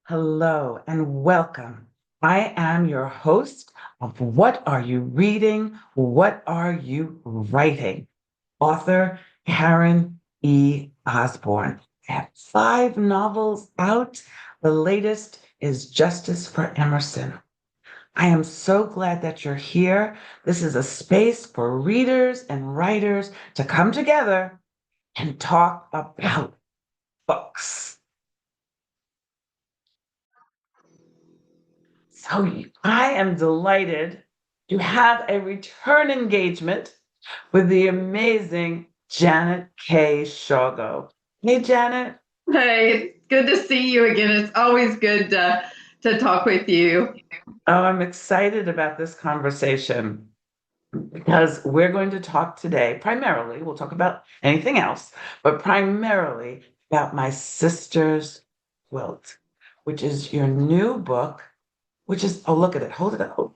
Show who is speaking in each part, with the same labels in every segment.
Speaker 1: Hello and welcome. I am your host of What Are You Reading? What Are You Writing? Author Karen E. Osborne. I have 5 novels out. The latest is Justice for Emerson. I am so glad that you're here. This is a space for readers and writers to come together and talk about books. I am delighted to have a return engagement with the amazing Janet K. Shawgo. Hey, Janet.
Speaker 2: Hey, it's good to see you again. It's always good to talk with you.
Speaker 1: Oh, I'm excited about this conversation because we're going to talk today, primarily, we'll talk about anything else, but primarily about My Sister's Quilt, which is your new book, which is, oh, look at it, hold it up.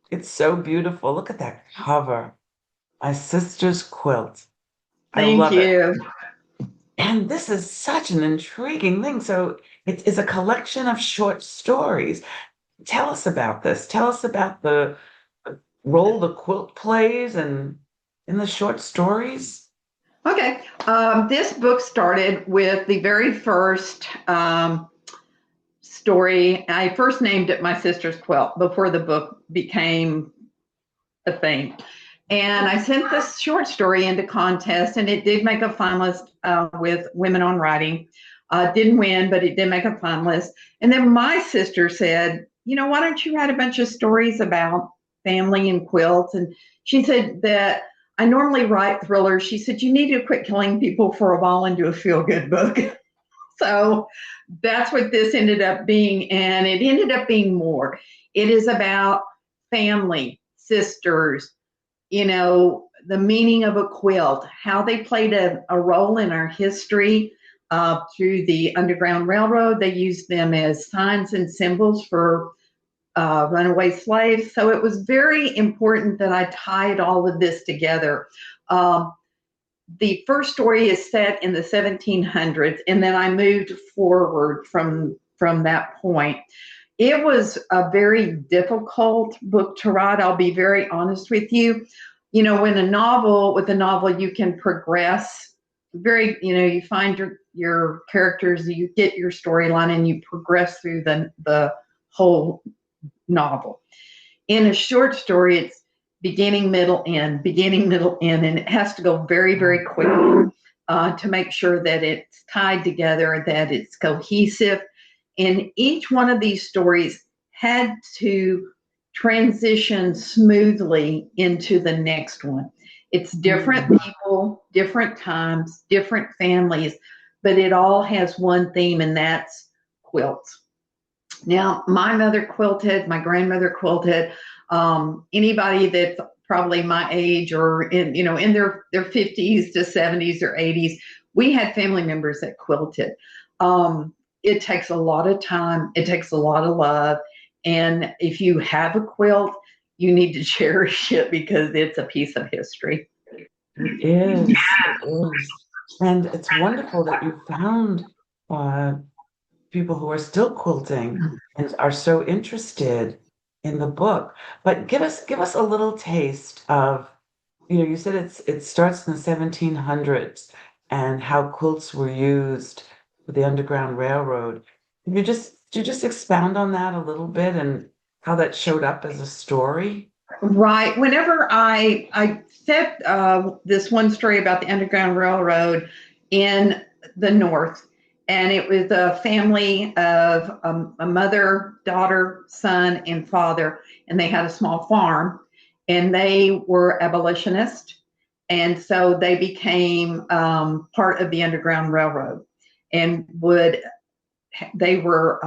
Speaker 1: It's so beautiful. Look at that cover. My Sister's Quilt. I
Speaker 2: Thank
Speaker 1: love it.
Speaker 2: you.
Speaker 1: And this is such an intriguing thing. So it's a collection of short stories. Tell us about this. Tell us about the role the quilt plays and in the short stories.
Speaker 2: Okay. This book started with the very first story. I first named it My Sister's Quilt before the book became a thing. And I sent this short story into contest, and it did make a finalist with Women on Writing. Didn't win, but it did make a finalist. And then my sister said, why don't you write a bunch of stories about family and quilts? And she said that I normally write thrillers. She said, you need to quit killing people for a while and do a feel good book. So that's what this ended up being. And it ended up being more. It is about family, sisters, the meaning of a quilt, how they played a role in our history through the Underground Railroad. They used them as signs and symbols for runaway slaves. So it was very important that I tied all of this together. Um, the first story is set in the 1700s, and then I moved forward from that point. It was a very difficult book to write. I'll be very honest with you. When with a novel, you can progress you find your characters, you get your storyline, and you progress through the whole novel. In a short story, it's beginning, middle, end, and it has to go very, very quickly to make sure that it's tied together, that it's cohesive. And each one of these stories had to transition smoothly into the next one. It's different
Speaker 1: Mm.
Speaker 2: people, different times, different families, but it all has one theme, and that's quilts. Now, my mother quilted, my grandmother quilted. Anybody that's probably my age or in their 50s to 70s or 80s, we had family members that quilted. It takes a lot of time. It takes a lot of love. And if you have a quilt, you need to cherish it because it's a piece of history.
Speaker 1: It is. It is. And it's wonderful that you found uh, people who are still quilting and are so interested in the book. But give us a little taste of, you said it starts in the 1700s and how quilts were used for the Underground Railroad. Could you just expound on that a little bit and how that showed up as a story?
Speaker 2: Right. Whenever I set this one story about the Underground Railroad in the North, and it was a family of a mother, daughter, son, and father, and they had a small farm, and they were abolitionists, and so they became part of the Underground Railroad, and would they were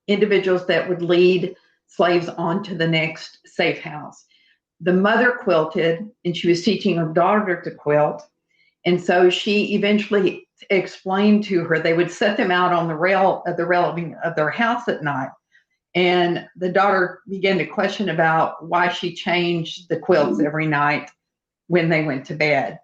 Speaker 2: individuals that would lead slaves on to the next safe house. The mother quilted, and she was teaching her daughter to quilt. And so she eventually explained to her, they would set them out on the rail of their house at night. And the daughter began to question about why she changed the quilts every night when they went to bed.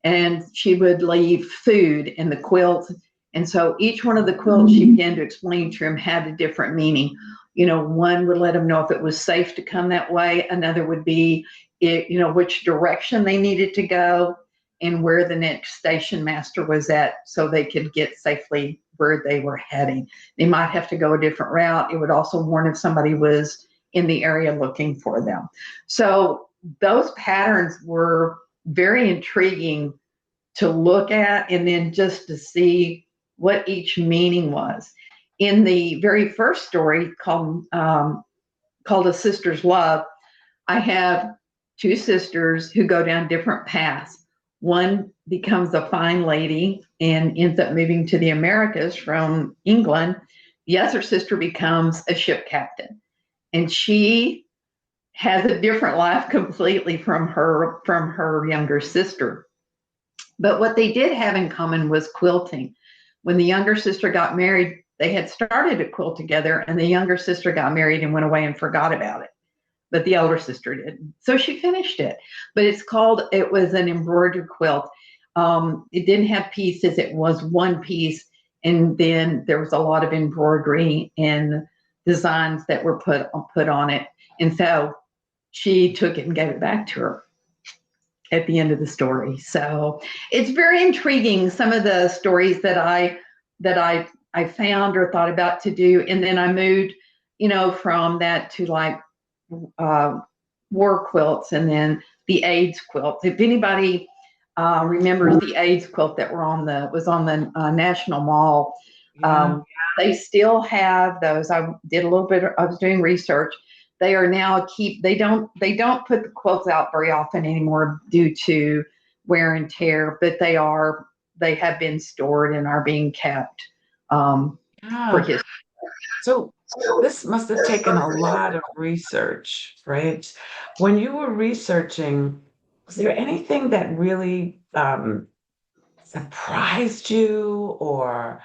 Speaker 2: And she would leave food in the quilts, And so each one of the quilts she began to explain to him had a different meaning. One would let him know if it was safe to come that way. Another would be, which direction they needed to go and where the next station master was at so they could get safely where they were heading. They might have to go a different route. It would also warn if somebody was in the area looking for them. So those patterns were very intriguing to look at, and then just to see what each meaning was. In the very first story called A Sister's Love, I have two sisters who go down different paths. One becomes a fine lady and ends up moving to the Americas from England. The other sister becomes a ship captain, and she has a different life completely from her younger sister. But what they did have in common was quilting. When the younger sister got married, they had started to quilt together, and the younger sister got married and went away and forgot about it. But the older sister didn't. So she finished it. But it was an embroidered quilt. It didn't have pieces, it was one piece. And then there was a lot of embroidery and designs that were put on it. And so she took it and gave it back to her at the end of the story. So it's very intriguing, some of the stories that I found or thought about to do. And then I moved, from that to like war quilts, and then the AIDS quilt. If anybody remembers the AIDS quilt that was on the National Mall,
Speaker 1: Yeah.
Speaker 2: they still have those. I was doing research. They are now they don't put the quilts out very often anymore due to wear and tear, but they have been stored and are being kept for
Speaker 1: Yeah.
Speaker 2: history.
Speaker 1: So this must have taken a lot of research, right? When you were researching, was there anything that really surprised you or,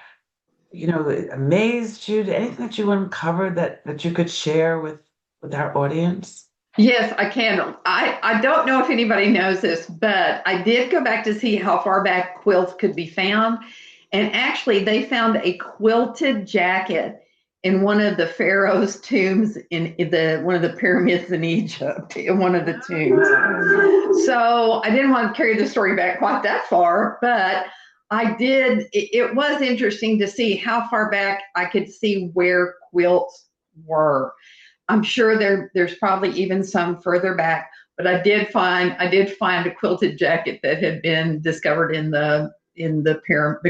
Speaker 1: amazed you? Anything that you uncovered that you could share with our audience?
Speaker 2: Yes, I can. I don't know if anybody knows this, but I did go back to see how far back quilts could be found. And actually, they found a quilted jacket in one of the pharaoh's tombs in one of the pyramids in Egypt, in one of the tombs.
Speaker 1: Oh,
Speaker 2: So I didn't want to carry the story back quite that far, but I did. It was interesting to see how far back I could see where quilts were. I'm sure there's probably even some further back, but I did find a quilted jacket that had been discovered in the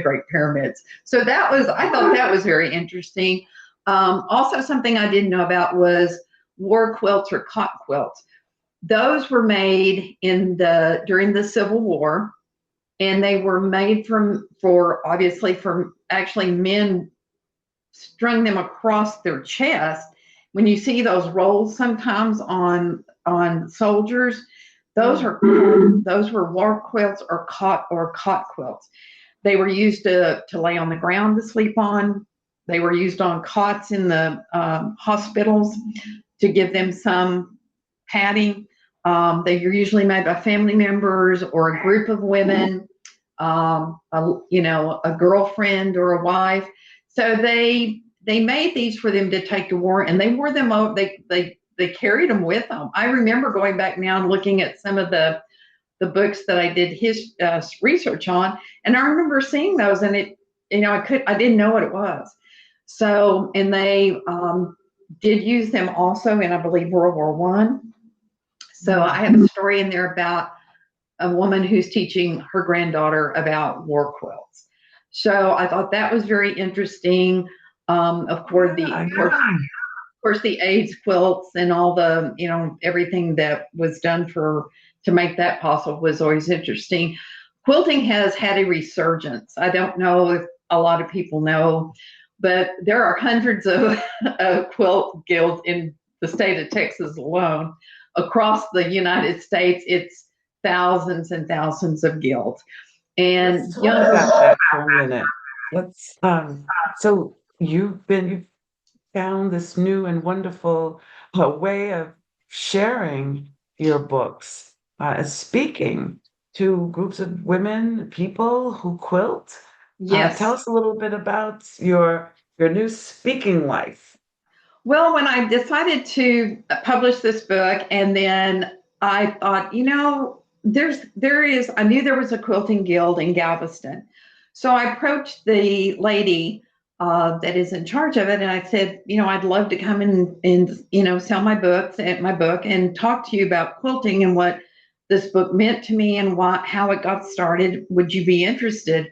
Speaker 2: Great Pyramids. So I thought that was very interesting. Also, something I didn't know about was war quilts or cot quilts. Those were made during the Civil War, and they were made from actually men strung them across their chest. When you see those rolls sometimes on soldiers,
Speaker 1: yeah.
Speaker 2: those were war quilts or cot quilts. They were used to lay on the ground to sleep on. They were used on cots in the hospitals to give them some padding. They were usually made by family members or a group of women, a girlfriend or a wife. So they made these for them to take to war, and they wore them out. They carried them with them. I remember going back now and looking at some of the books that I did his research on, and I remember seeing those, and I didn't know what it was. So, and they did use them also in, I believe, World War One. So I have a story in there about a woman who's teaching her granddaughter about war quilts. So I thought that was very interesting. Of course,
Speaker 1: Yeah, yeah.
Speaker 2: the AIDS quilts and all the everything that was done to make that possible was always interesting. Quilting has had a resurgence. I don't know if a lot of people know, but there are hundreds of quilt guilds in the state of Texas alone. Across the United States, it's thousands and thousands of guilds.
Speaker 1: Let's
Speaker 2: And
Speaker 1: talk about that for a minute. So you've found this new and wonderful way of sharing your books, speaking to groups of women, people who quilt. Tell
Speaker 2: Yes.
Speaker 1: us a little bit about your new speaking life.
Speaker 2: Well, when I decided to publish this book, and then I thought, I knew there was a quilting guild in Galveston. So I approached the lady that is in charge of it, and I said, I'd love to come and sell my books and my book and talk to you about quilting and what this book meant to me and how it got started. Would you be interested?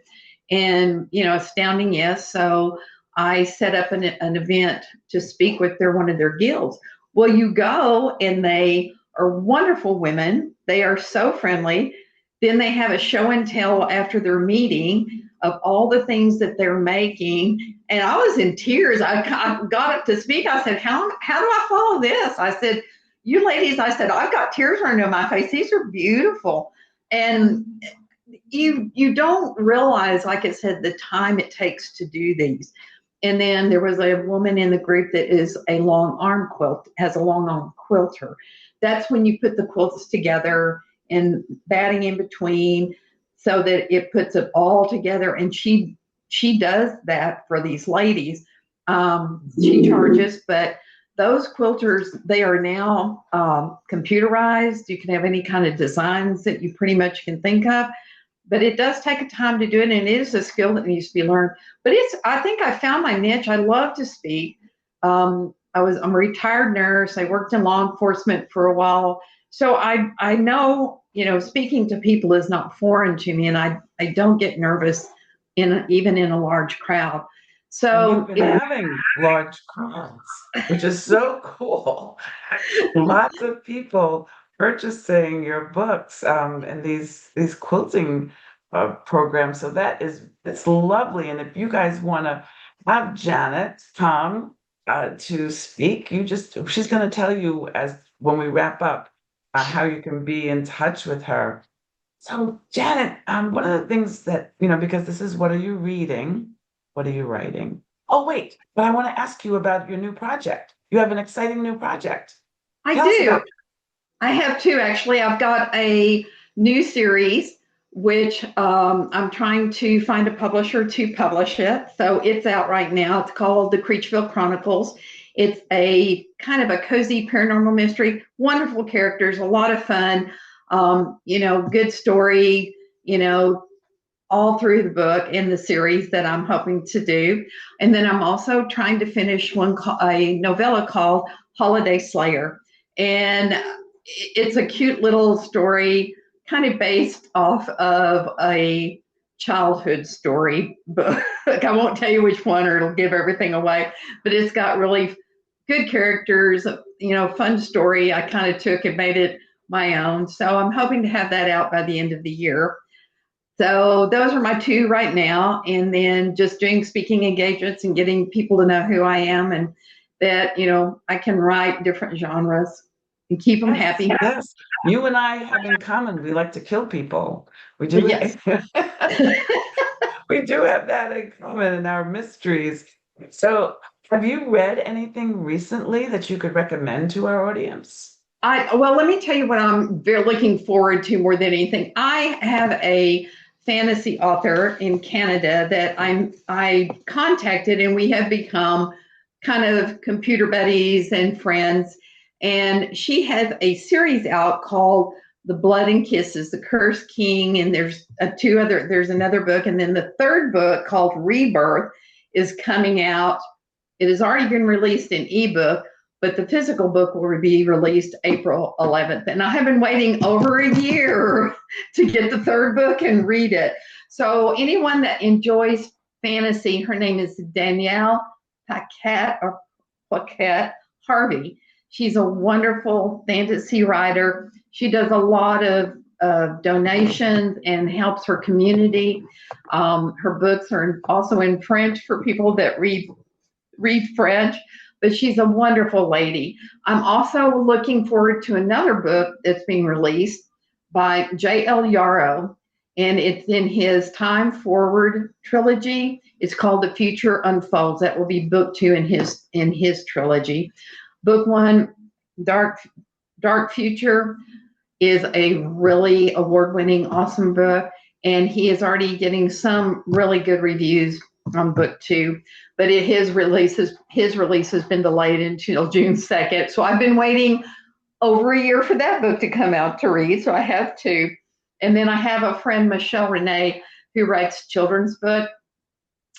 Speaker 2: And, astounding yes. So I set up an event to speak with one of their guilds. Well, you go and they are wonderful women. They are so friendly. Then they have a show and tell after their meeting of all the things that they're making. And I was in tears. I got up to speak. I said, how do I follow this? I said, you ladies, I said, I've got tears running down my face. These are beautiful. And you don't realize, like I said, the time it takes to do these. And then there was a woman in the group that is a long arm quilt, has a long arm quilter. That's when you put the quilts together and batting in between so that it puts it all together. And she does that for these ladies. She charges, but those quilters, they are now computerized. You can have any kind of designs that you pretty much can think of, but it does take a time to do it, and it is a skill that needs to be learned. But I think I found my niche. I love to speak. I'm a retired nurse. I worked in law enforcement for a while, so I know, speaking to people is not foreign to me, and I don't get nervous even in a large crowd.
Speaker 1: And you've
Speaker 2: So
Speaker 1: been having large crowds, which is so cool. Lots of people purchasing your books and these quilting programs. So it's lovely. And if you guys want to have Janet come to speak, she's going to tell you as when we wrap up how you can be in touch with her. So, Janet, one of the things that, because this is what are you reading? What are you writing? Oh, wait, but I want to ask you about your new project. You have an exciting new project.
Speaker 2: I
Speaker 1: Tell us
Speaker 2: do.
Speaker 1: about it.
Speaker 2: I have two, actually. I've got a new series, which I'm trying to find a publisher to publish it. So it's out right now. It's called The Creechville Chronicles. It's a kind of a cozy paranormal mystery, wonderful characters, a lot of fun, good story, all through the book in the series that I'm hoping to do. And then I'm also trying to finish a novella called Holiday Slayer. And it's a cute little story, kind of based off of a childhood story book. I won't tell you which one or it'll give everything away, but it's got really good characters, fun story. I kind of took and made it my own. So I'm hoping to have that out by the end of the year. So those are my two right now. And then just doing speaking engagements and getting people to know who I am and that, I can write different genres and keep them
Speaker 1: Yes,
Speaker 2: happy.
Speaker 1: yes. You and I have in common, we like to kill people. We do.
Speaker 2: Yes.
Speaker 1: We do have that in common in our mysteries. So, have you read anything recently that you could recommend to our audience?
Speaker 2: Well, let me tell you what I'm very looking forward to more than anything. I have a fantasy author in Canada that I contacted, and we have become kind of computer buddies and friends. And she has a series out called The Blood and Kisses, The Cursed King, and there's another book, and then the third book called Rebirth is coming out. It has already been released in ebook, but the physical book will be released April 11th. And I have been waiting over a year to get the third book and read it. So anyone that enjoys fantasy, her name is Danielle Paquette Harvey. She's a wonderful fantasy writer. She does a lot of donations and helps her community. Her books are also in French for people that read French, but she's a wonderful lady. I'm also looking forward to another book that's being released by J.L. Yarrow, and it's in his Time Forward trilogy. It's called The Future Unfolds. That will be book 2 in his trilogy. Book 1, Dark Future, is a really award-winning, awesome book. and he is already getting some really good reviews on book two. But his release has been delayed until June 2nd. So I've been waiting over a year for that book to come out to read. So I have two. And then I have a friend, Michelle Renee, who writes children's book,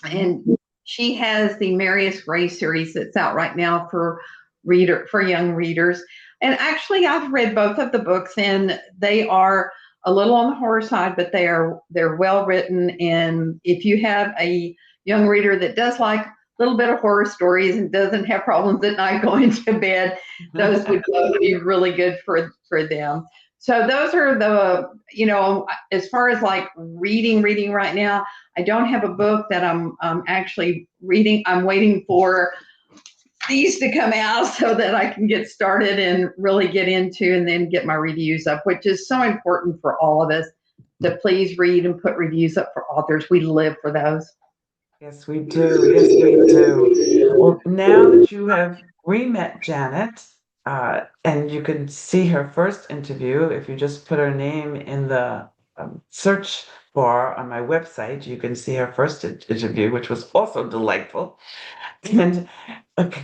Speaker 2: and she has the Marius Gray series that's out right now for young readers. And actually, I've read both of the books, and they are a little on the horror side, but they're well written. And if you have a young reader that does like a little bit of horror stories and doesn't have problems at night going to bed, those would be really good for them. So those are as far as like reading right now, I don't have a book that I'm actually reading. I'm waiting for these to come out so that I can get started and really get into and then get my reviews up, which is so important for all of us to please read and put reviews up for authors. We live for those.
Speaker 1: Yes, we do. Yes, we do. Well, now that you have re-met Janet, and you can see her first interview, if you just put her name in the search bar on my website, you can see her first interview, which was also delightful. And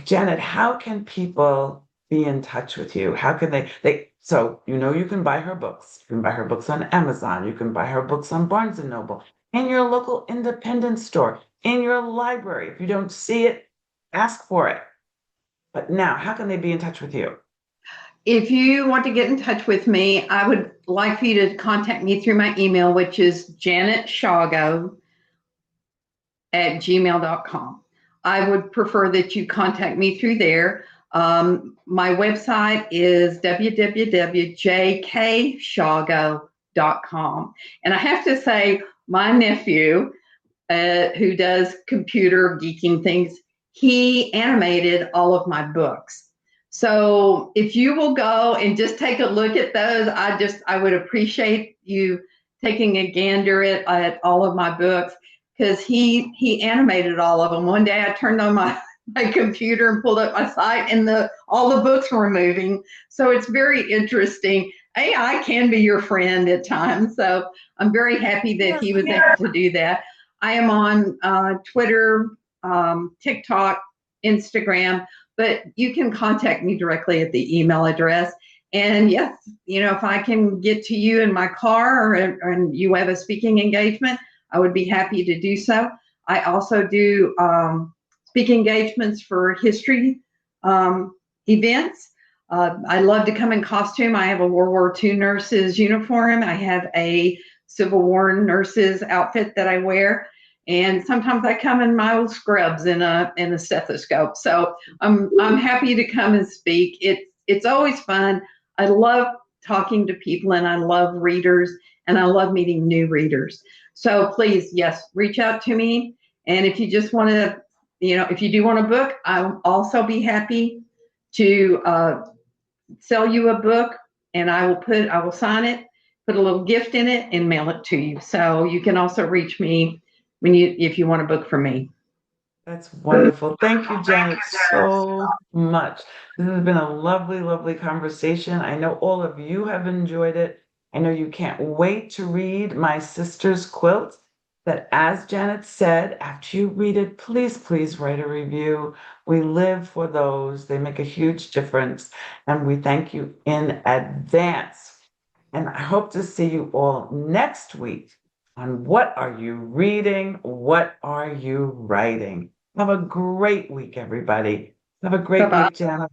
Speaker 1: Janet, how can people be in touch with you? How can so you can buy her books. You can buy her books on Amazon. You can buy her books on Barnes and Noble, in your local independent store, in your library. If you don't see it, ask for it. But now, how can they be in touch with you?
Speaker 2: If you want to get in touch with me, I would like for you to contact me through my email, which is janetshawgo@gmail.com. I would prefer that you contact me through there. My website is www.jkshawgo.com. And I have to say, my nephew, who does computer geeking things, he animated all of my books. So if you will go and just take a look at those, I would appreciate you taking a gander at all of my books, because he animated all of them. One day I turned on my computer and pulled up my site, and all the books were moving. So it's very interesting. AI can be your friend at times. So I'm very happy that
Speaker 1: Yes,
Speaker 2: he was able to do that. I am on Twitter, TikTok, Instagram, but you can contact me directly at the email address. And yes, if I can get to you in my car, and you have a speaking engagement, I would be happy to do so. I also do speaking engagements for history events. I love to come in costume. I have a World War II nurse's uniform. I have a Civil War nurse's outfit that I wear. And sometimes I come in my old scrubs and a stethoscope. So I'm happy to come and speak. It's always fun. I love talking to people, and I love readers, and I love meeting new readers. So please, yes, reach out to me. And if you just want to, if you do want a book, I'll also be happy to sell you a book, and I will sign it, put a little gift in it, and mail it to you. So you can also reach me if you want a book from me.
Speaker 1: that's wonderful. Thank you, Janet, so much. This has been a lovely, lovely conversation. I know all of you have enjoyed it. I know you can't wait to read my sister's quilt. That, as Janet said, after you read it, please, please write a review. We live for those. They make a huge difference. And we thank you in advance. And I hope to see you all next week on What Are You Reading? What Are You Writing? Have a great week, everybody. Have a
Speaker 2: Bye
Speaker 1: great
Speaker 2: bye.
Speaker 1: week, Jana.